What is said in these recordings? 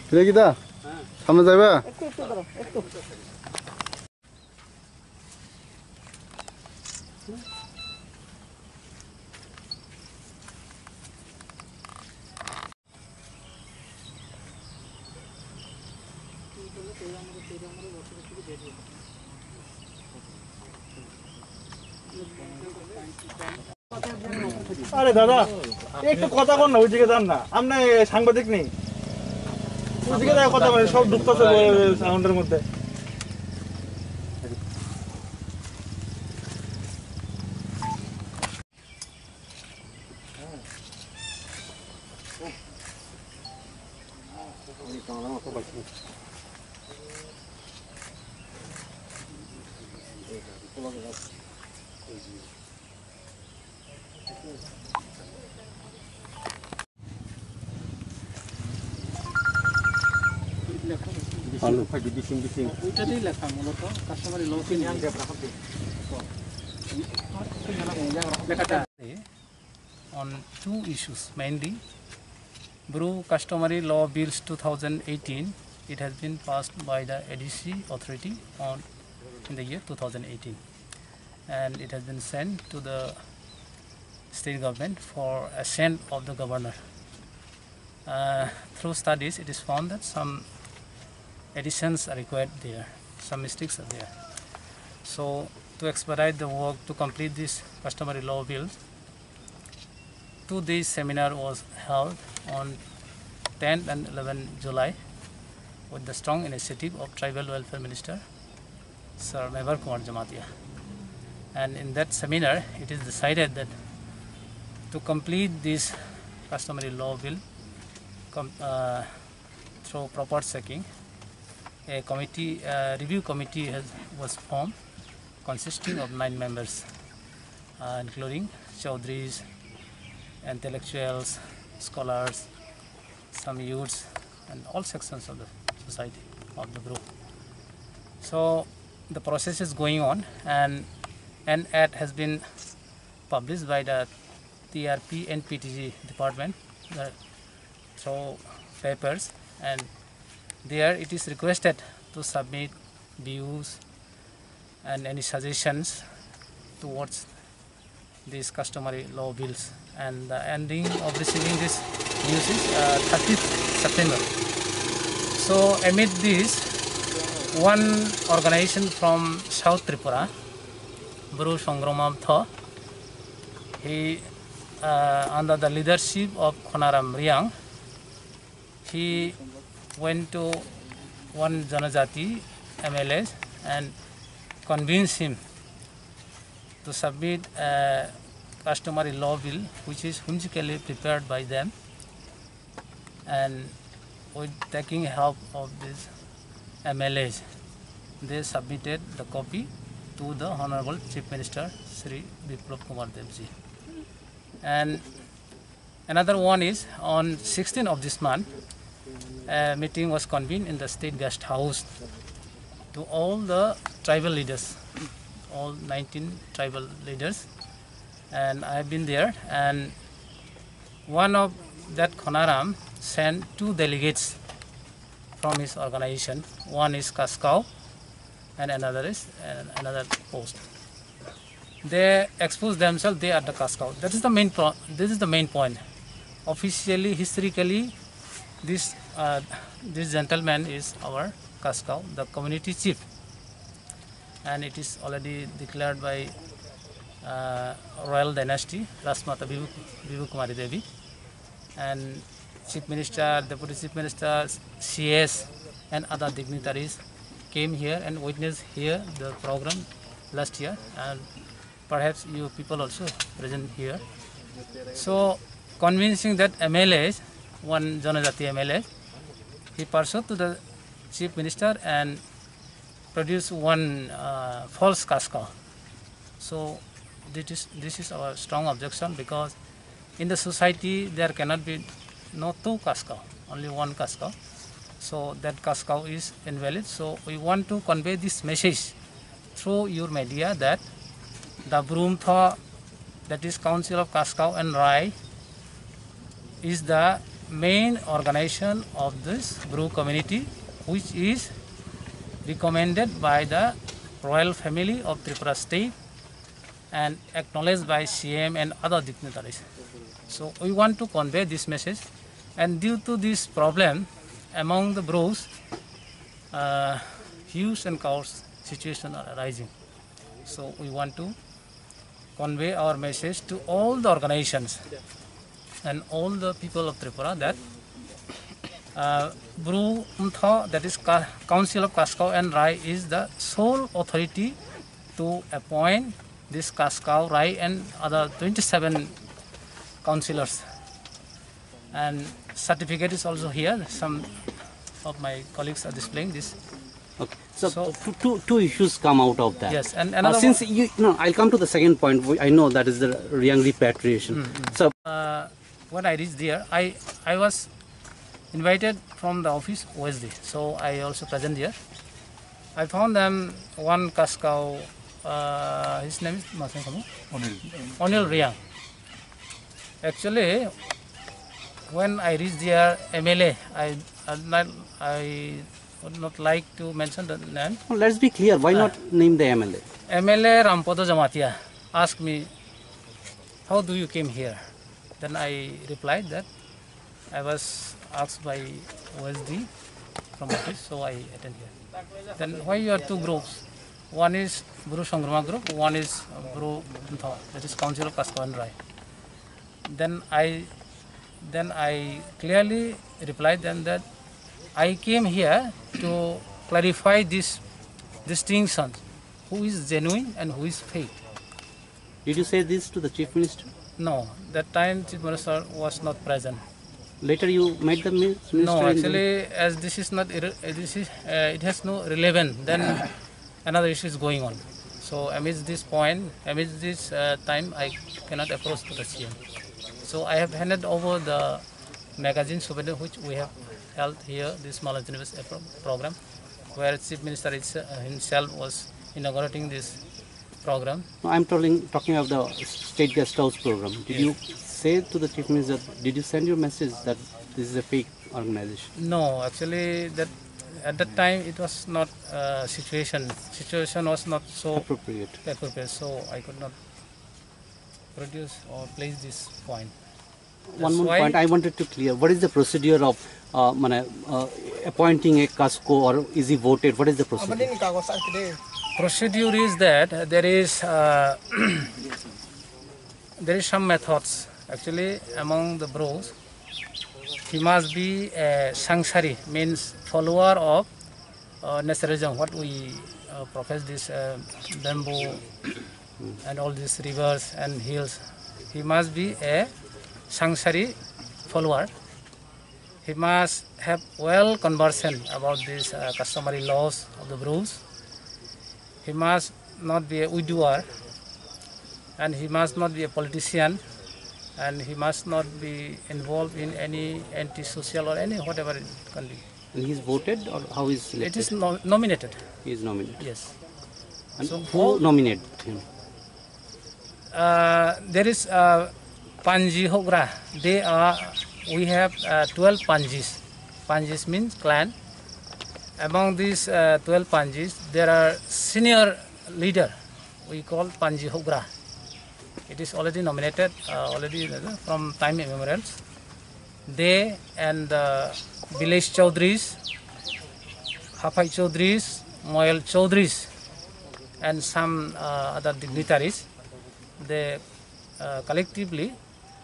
그래 기다. 한번 잡아. আরে দাদা একটু কথা কর না, ওইদিকে যান না, আপনি সাংবাদিক নেই, ওইদিকে যায় কথা বলে, সব ঢুকতেছে সাউন্ডের মধ্যে। On two issues mainly. Bureau Customary Law Bills 2018, it has been passed by the ADC authority in the year 2018, and it has been sent to the state government for assent of the governor. Through studies, it is found that some additions are required there, some mistakes are there. So to expedite the work to complete this customary law bills, 2 days seminar was held on 10th and 11th July with the strong initiative of Tribal Welfare Minister Sir Mebar Kumar Jamatia. And in that seminar, it is decided that to complete this customary law bill through proper checking, a review committee was formed consisting of 9 members, including Chaudhrys, intellectuals, scholars, some youths, and all sections of the society of the group. So the process is going on, and an ad has been published by the TRP and PTG department through papers, and there it is requested to submit views and any suggestions towards these customary law bills, and the ending of receiving this news is 30th September. So amid this, one organization from South Tripura, Bureau Sangramam Tha, he under the leadership of Khonaram Riang, he went to one Janajati MLA and convinced him to submit a customary law bill which is whimsically prepared by them, and with taking help of these MLAs, they submitted the copy to the Honorable Chief Minister Sri Biplab Kumar Devji. And another one is on 16th of this month, a meeting was convened in the State Guest House to all the tribal leaders, all 19 tribal leaders, and I have been there, and one of that Khonaram sent 2 delegates from his organization. One is Kaskau and another is another post. They expose themselves, they are the Kaskau. That is the main this is the main point. Officially, historically, this gentleman is our Kaskau, the community chief, and it is already declared by royal dynasty Rasmata Bibu Kumari Devi, and Chief Minister, Deputy Chief Minister, CS, and other dignitaries came here and witnessed here the program last year, and perhaps you people also present here. So convincing that MLAs, one Janajati MLA, he pursued to the Chief Minister and produced one false Kaskau. So this is our strong objection, because in the society there cannot be no 2 Kaskau, only 1 Kaskau. so that cash cow is invalid. So we want to convey this message through your media that the Brumtha, that is Council of Cash Cow and Rai, is the main organization of this Bru community, which is recommended by the royal family of Tripura state and acknowledged by CM and other dignitaries. So we want to convey this message, and due to this problem among the Brus, ewes and cows situation are arising. So we want to convey our message to all the organizations and all the people of Tripura that Bru Umtha, that is Council of Cash Cow and Rai, is the sole authority to appoint this Cash Cow, Rai and other 27 councillors. And certificate is also here. Some of my colleagues are displaying this. Okay. So two issues come out of that. Yes, and another since you no, I'll come to the second point. I know that is the Riang repatriation. So when I reached there, I was invited from the office OSD, so I also present here. I found them one Cash Cow, his name is Onil Riang. Actually, when I reached there, MLA, I would not like to mention the name. well, let's be clear. Why not name the MLA? MLA Rampodo Jamatia asked me, how do you came here? Then I replied that I was asked by OSD from office, so I attend here. Then why you are two groups? One is Bru Sangrama group, one is Bru Umtha, that is Council of Cash Cow and Rai. Then I clearly replied them that I came here to clarify this distinction, who is genuine and who is fake. Did you say this to the Chief Minister? No, that time Chief Minister was not present. Later you met the Minister? No, actually, as this is not, it has no relevance, then another issue is going on. So amidst this point, amidst this time, I cannot approach to the CM. So I have handed over the magazine souvenir which we have held here, this Knowledge University program, where Chief Minister himself was inaugurating this program. No, I'm talking of the State Guest House program. Did you say to the Chief Minister, did you send your message that this is a fake organization? No, actually, that at that time it was not situation was not so Appropriate. so I could not produce or place this point. One more point I wanted to clear. What is the procedure of appointing a CASCO, or is he voted? What is the procedure? Procedure is that there is some methods. Actually, among the Bros, he must be a Sangsari, means follower of naturalism. What we profess, this bamboo and all these rivers and hills. He must be a Sangsari follower. He must have well conversation about these customary laws of the Bros. He must not be a widower, and he must not be a politician, and he must not be involved in any anti-social or any whatever it can be. And he's voted, or how is selected? It is nominated. He is nominated. Yes. And So who nominated him? There is Panji Hogra. We have 12 Panjis. Panjis means clan. Among these 12 Panjis, there are senior leader. We call Panji Hogra. It is already nominated from time immemorials. They and Bilesh Chaudhurys, Hafai Chaudhurys, Moyal Chaudhurys, and some other dignitaries, they collectively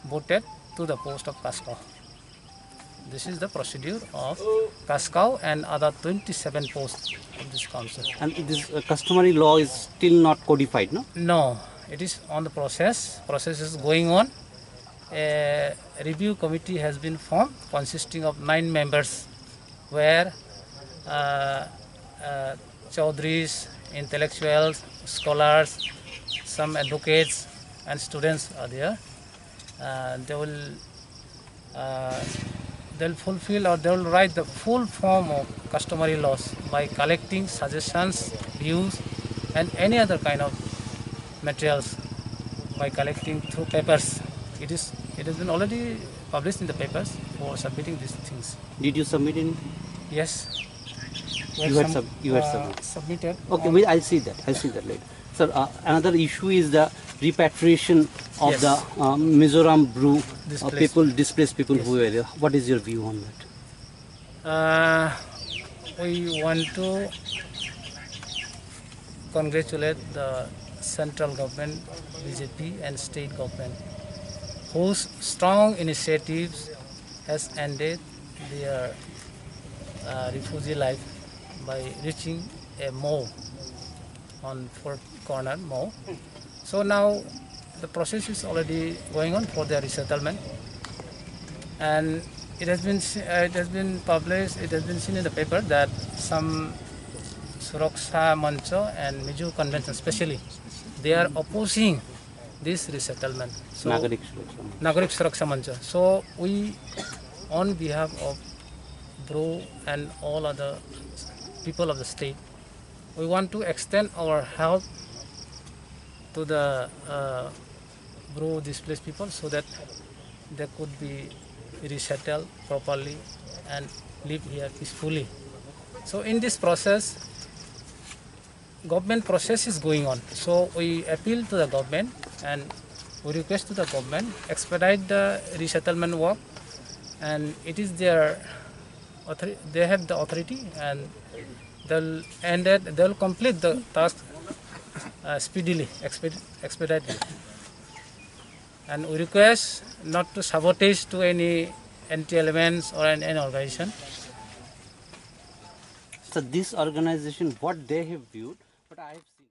voted to the post of Cash Cow. This is the procedure of Cash Cow and other 27 posts of this council. And this customary law is still not codified, no? No, it is on the process. Process is going on. A review committee has been formed consisting of 9 members, where Chaudhurys, intellectuals, scholars, some advocates they'll fulfill or they'll write the full form of customary laws by collecting suggestions, views, and any other kind of materials by collecting through papers. It has been already published in the papers for submitting these things. Did you submit any? Yes. You had submitted. Submitted. Okay, I'll see that. I'll see that later. Sir, another issue is the repatriation of Yes. the Mizoram brew displaced people Yes. who were there. What is your view on that? We want to congratulate the central government, BJP, and state government, whose strong initiatives has ended their refugee life by reaching a mall on Fort Corner mall. So now the process is already going on for their resettlement, and it has been published. It has been seen in the paper that some Suraksha Mancha and Mizo Convention, especially, they are opposing this resettlement. So Nagarik Suraksha Mancha. So we, on behalf of Bro and all other people of the state, we want to extend our help to the Bro displaced people so that they could be resettled properly and live here peacefully. So in this process, government process is going on. So we appeal to the government and we request to the government expedite the resettlement work, and it is their they have the authority, and they'll complete the task speedily, expeditely. And we request not to sabotage to any anti-elements or any organization. So this organization, what they have viewed, but I have